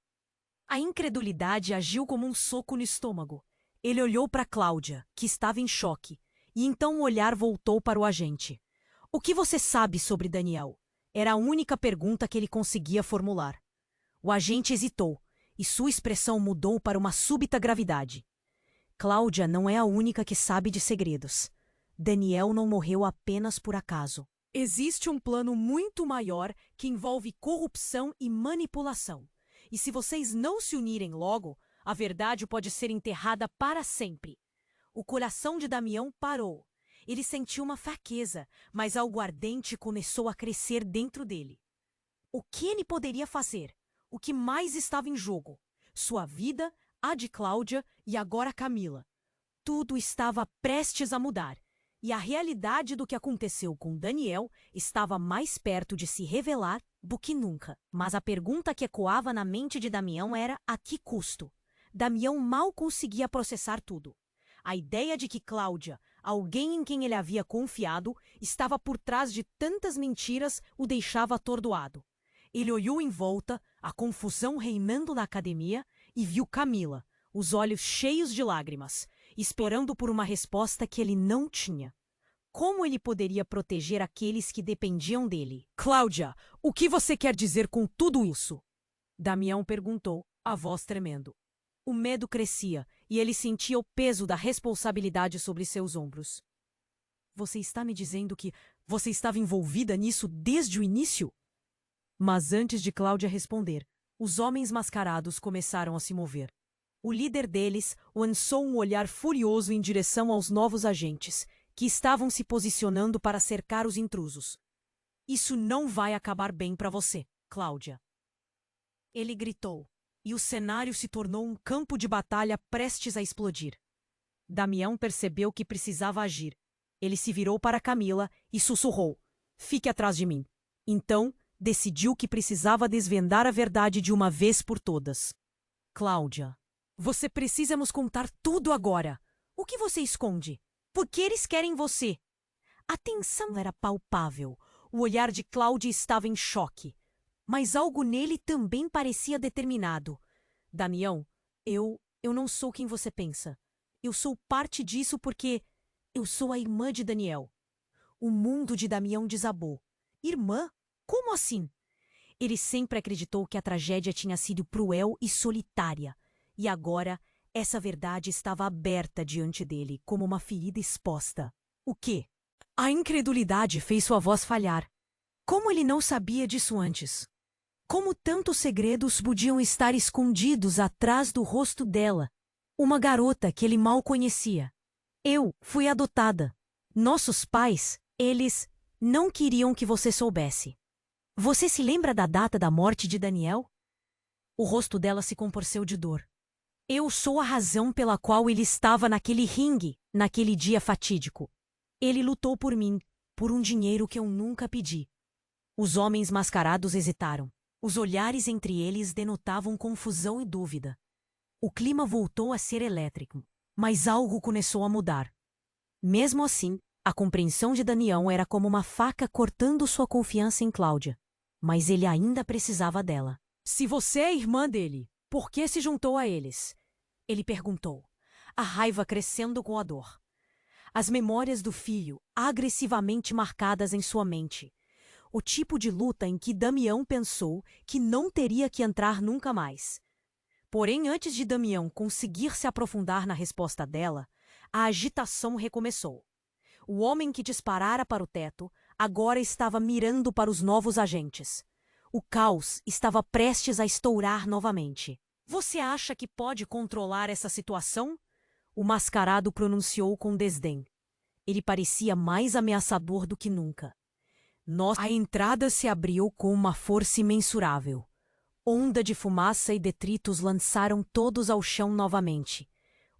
A incredulidade agiu como um soco no estômago. Ele olhou para Cláudia, que estava em choque, e então o olhar voltou para o agente. "O que você sabe sobre Daniel?" Era a única pergunta que ele conseguia formular. O agente hesitou, e sua expressão mudou para uma súbita gravidade. Cláudia não é a única que sabe de segredos. Daniel não morreu apenas por acaso. Existe um plano muito maior que envolve corrupção e manipulação. E se vocês não se unirem logo, a verdade pode ser enterrada para sempre. O coração de Damião parou. Ele sentiu uma fraqueza, mas algo ardente começou a crescer dentro dele. O que ele poderia fazer? O que mais estava em jogo? Sua vida, a de Cláudia e agora Camila. Tudo estava prestes a mudar. E a realidade do que aconteceu com Daniel estava mais perto de se revelar do que nunca. Mas a pergunta que ecoava na mente de Damião era: a que custo? Damião mal conseguia processar tudo. A ideia de que Cláudia, alguém em quem ele havia confiado, estava por trás de tantas mentiras o deixava atordoado. Ele olhou em volta, a confusão reinando na academia, e viu Camila, os olhos cheios de lágrimas, esperando por uma resposta que ele não tinha. Como ele poderia proteger aqueles que dependiam dele? Cláudia, o que você quer dizer com tudo isso? Damião perguntou, a voz tremendo. O medo crescia e ele sentia o peso da responsabilidade sobre seus ombros. Você está me dizendo que você estava envolvida nisso desde o início? Mas antes de Cláudia responder, os homens mascarados começaram a se mover. O líder deles lançou um olhar furioso em direção aos novos agentes, que estavam se posicionando para cercar os intrusos. Isso não vai acabar bem para você, Cláudia. Ele gritou, e o cenário se tornou um campo de batalha prestes a explodir. Damião percebeu que precisava agir. Ele se virou para Camila e sussurrou: fique atrás de mim. Então, decidiu que precisava desvendar a verdade de uma vez por todas. Cláudia, você precisa nos contar tudo agora. O que você esconde? Por que eles querem você? A tensão era palpável. O olhar de Cláudia estava em choque. Mas algo nele também parecia determinado. Damião, eu não sou quem você pensa. Eu sou parte disso porque eu sou a irmã de Daniel. O mundo de Damião desabou. Irmã? Como assim? Ele sempre acreditou que a tragédia tinha sido cruel e solitária. E agora, essa verdade estava aberta diante dele, como uma ferida exposta. O quê? A incredulidade fez sua voz falhar. Como ele não sabia disso antes? Como tantos segredos podiam estar escondidos atrás do rosto dela? Uma garota que ele mal conhecia. Eu fui adotada. Nossos pais, eles não queriam que você soubesse. Você se lembra da data da morte de Daniel? O rosto dela se contorceu de dor. Eu sou a razão pela qual ele estava naquele ringue, naquele dia fatídico. Ele lutou por mim, por um dinheiro que eu nunca pedi. Os homens mascarados hesitaram. Os olhares entre eles denotavam confusão e dúvida. O clima voltou a ser elétrico, mas algo começou a mudar. Mesmo assim, a compreensão de Damião era como uma faca cortando sua confiança em Cláudia. Mas ele ainda precisava dela. Se você é irmã dele, por que se juntou a eles? Ele perguntou, a raiva crescendo com a dor. As memórias do filho agressivamente marcadas em sua mente. O tipo de luta em que Damião pensou que não teria que entrar nunca mais. Porém, antes de Damião conseguir se aprofundar na resposta dela, a agitação recomeçou. O homem que disparara para o teto agora estava mirando para os novos agentes. O caos estava prestes a estourar novamente. Você acha que pode controlar essa situação? O mascarado pronunciou com desdém. Ele parecia mais ameaçador do que nunca. A entrada se abriu com uma força imensurável. Onda de fumaça e detritos lançaram todos ao chão novamente.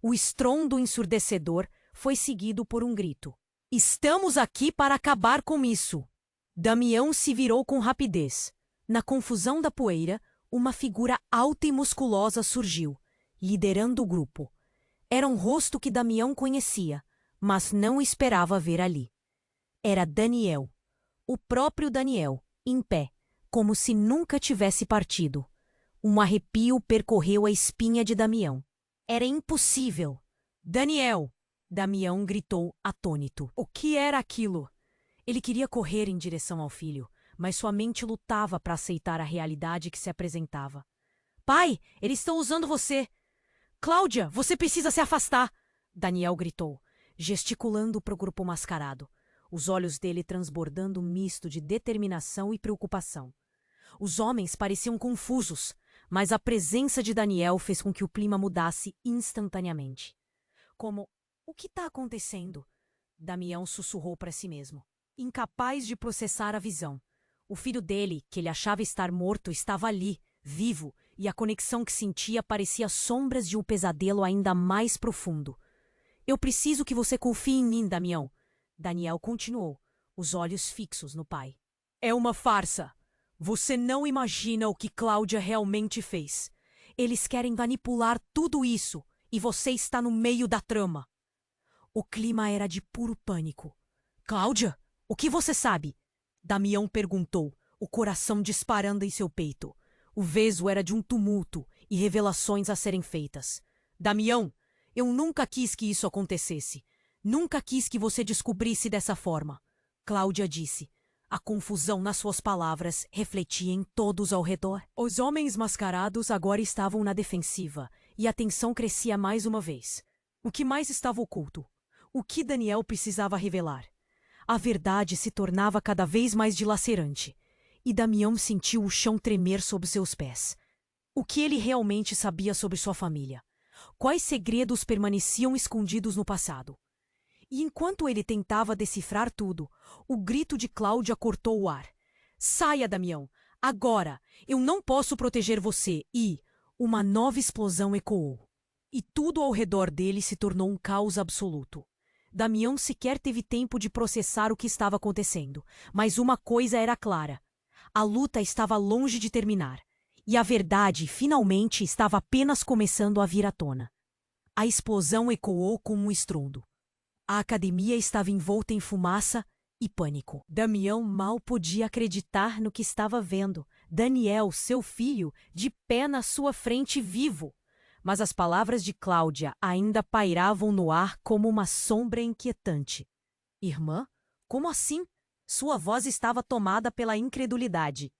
O estrondo ensurdecedor foi seguido por um grito. Estamos aqui para acabar com isso! Damião se virou com rapidez. Na confusão da poeira, uma figura alta e musculosa surgiu, liderando o grupo. Era um rosto que Damião conhecia, mas não esperava ver ali. Era Daniel. O próprio Daniel, em pé, como se nunca tivesse partido. Um arrepio percorreu a espinha de Damião. Era impossível. Daniel! Damião gritou atônito. O que era aquilo? Ele queria correr em direção ao filho, mas sua mente lutava para aceitar a realidade que se apresentava. Pai, eles estão usando você! Cláudia, você precisa se afastar! Daniel gritou, gesticulando para o grupo mascarado, os olhos dele transbordando um misto de determinação e preocupação. Os homens pareciam confusos, mas a presença de Daniel fez com que o clima mudasse instantaneamente. Como, o que está acontecendo? Damião sussurrou para si mesmo, incapaz de processar a visão. O filho dele, que ele achava estar morto, estava ali, vivo, e a conexão que sentia parecia sombras de um pesadelo ainda mais profundo. Eu preciso que você confie em mim, Damião. Daniel continuou, os olhos fixos no pai. É uma farsa. Você não imagina o que Cláudia realmente fez. Eles querem manipular tudo isso e você está no meio da trama. O clima era de puro pânico. Cláudia, o que você sabe? Damião perguntou, o coração disparando em seu peito. O veso era de um tumulto e revelações a serem feitas. Damião, eu nunca quis que isso acontecesse. Nunca quis que você descobrisse dessa forma. Cláudia disse. A confusão nas suas palavras refletia em todos ao redor. Os homens mascarados agora estavam na defensiva e a tensão crescia mais uma vez. O que mais estava oculto? O que Daniel precisava revelar? A verdade se tornava cada vez mais dilacerante, e Damião sentiu o chão tremer sob seus pés. O que ele realmente sabia sobre sua família? Quais segredos permaneciam escondidos no passado? E enquanto ele tentava decifrar tudo, o grito de Cláudia cortou o ar. Saia, Damião! Agora! Eu não posso proteger você! E uma nova explosão ecoou. E tudo ao redor dele se tornou um caos absoluto. Damião sequer teve tempo de processar o que estava acontecendo, mas uma coisa era clara. A luta estava longe de terminar, e a verdade, finalmente, estava apenas começando a vir à tona. A explosão ecoou com um estrondo. A academia estava envolta em fumaça e pânico. Damião mal podia acreditar no que estava vendo. Daniel, seu filho, de pé na sua frente vivo. Mas as palavras de Cláudia ainda pairavam no ar como uma sombra inquietante. Irmã? Como assim? Sua voz estava tomada pela incredulidade.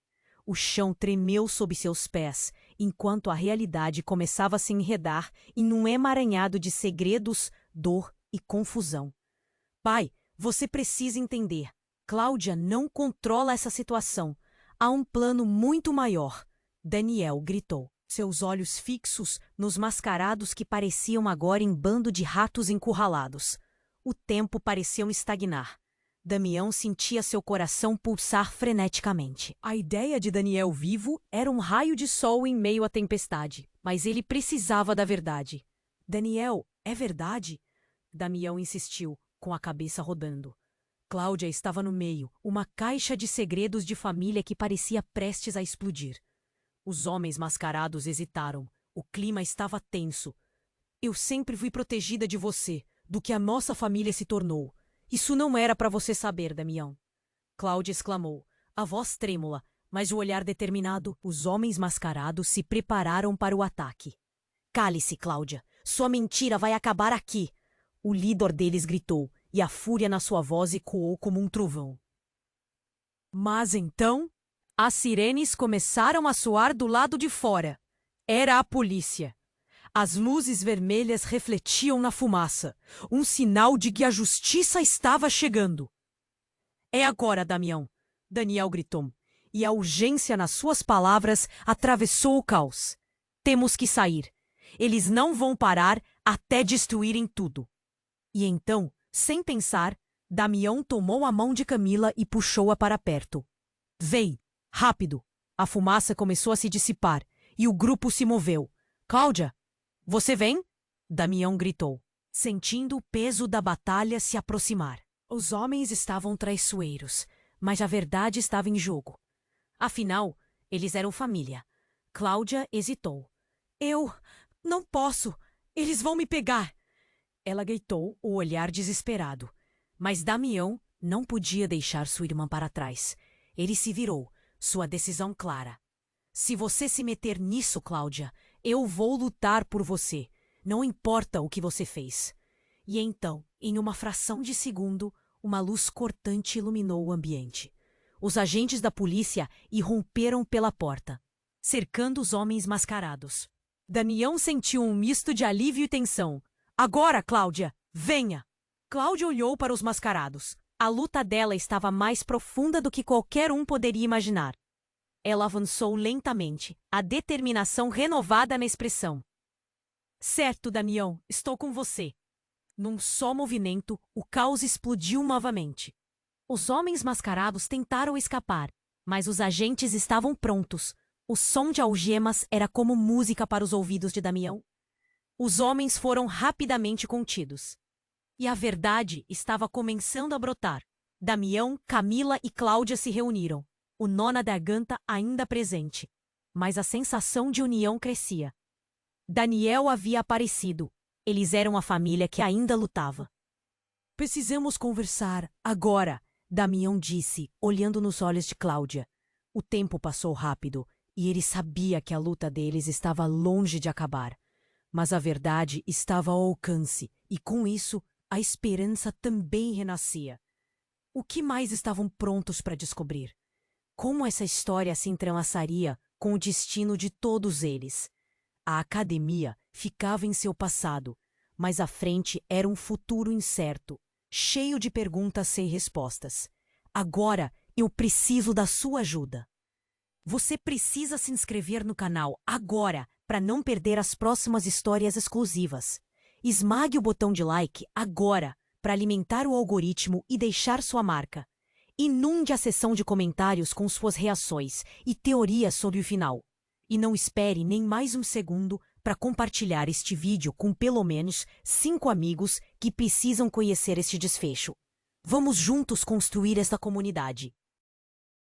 O chão tremeu sob seus pés, enquanto a realidade começava a se enredar em um emaranhado de segredos, dor e confusão. Pai, você precisa entender. Cláudia não controla essa situação. Há um plano muito maior. Daniel gritou, seus olhos fixos nos mascarados que pareciam agora em bando de ratos encurralados. O tempo pareceu estagnar. Damião sentia seu coração pulsar freneticamente. A ideia de Daniel vivo era um raio de sol em meio à tempestade, mas ele precisava da verdade. Daniel, é verdade? Damião insistiu, com a cabeça rodando. Cláudia estava no meio, uma caixa de segredos de família que parecia prestes a explodir. Os homens mascarados hesitaram. O clima estava tenso. Eu sempre fui protegida de você, do que a nossa família se tornou. Isso não era para você saber, Damião. Cláudia exclamou, a voz trêmula, mas o olhar determinado. Os homens mascarados se prepararam para o ataque. Cale-se, Cláudia. Sua mentira vai acabar aqui. O líder deles gritou, e a fúria na sua voz ecoou como um trovão. Mas então, as sirenes começaram a soar do lado de fora. Era a polícia. As luzes vermelhas refletiam na fumaça, um sinal de que a justiça estava chegando. É agora, Damião, Daniel gritou, e a urgência nas suas palavras atravessou o caos. Temos que sair. Eles não vão parar até destruírem tudo. E então, sem pensar, Damião tomou a mão de Camila e puxou-a para perto. Vem, rápido! A fumaça começou a se dissipar e o grupo se moveu. Cláudia, você vem? Damião gritou, sentindo o peso da batalha se aproximar. Os homens estavam traiçoeiros, mas a verdade estava em jogo. Afinal, eles eram família. Cláudia hesitou. Eu não posso. Eles vão me pegar. Ela gritou, o olhar desesperado. Mas Damião não podia deixar sua irmã para trás. Ele se virou, sua decisão clara. Se você se meter nisso, Cláudia, eu vou lutar por você. Não importa o que você fez. E então, em uma fração de segundo, uma luz cortante iluminou o ambiente. Os agentes da polícia irromperam pela porta, cercando os homens mascarados. Damião sentiu um misto de alívio e tensão. Agora, Cláudia, venha! Cláudia olhou para os mascarados. A luta dela estava mais profunda do que qualquer um poderia imaginar. Ela avançou lentamente, a determinação renovada na expressão. Certo, Damião, estou com você. Num só movimento, o caos explodiu novamente. Os homens mascarados tentaram escapar, mas os agentes estavam prontos. O som de algemas era como música para os ouvidos de Damião. Os homens foram rapidamente contidos. E a verdade estava começando a brotar. Damião, Camila e Cláudia se reuniram, o nó na garganta ainda presente. Mas a sensação de união crescia. Daniel havia aparecido. Eles eram a família que ainda lutava. Precisamos conversar agora, Damião disse, olhando nos olhos de Cláudia. O tempo passou rápido e ele sabia que a luta deles estava longe de acabar. Mas a verdade estava ao alcance e, com isso, a esperança também renascia. O que mais estavam prontos para descobrir? Como essa história se entrelaçaria com o destino de todos eles? A academia ficava em seu passado, mas à frente era um futuro incerto, cheio de perguntas sem respostas. Agora eu preciso da sua ajuda. Você precisa se inscrever no canal agora para não perder as próximas histórias exclusivas. Esmague o botão de like agora para alimentar o algoritmo e deixar sua marca. Inunde a seção de comentários com suas reações e teorias sobre o final. E não espere nem mais um segundo para compartilhar este vídeo com pelo menos 5 amigos que precisam conhecer este desfecho. Vamos juntos construir esta comunidade.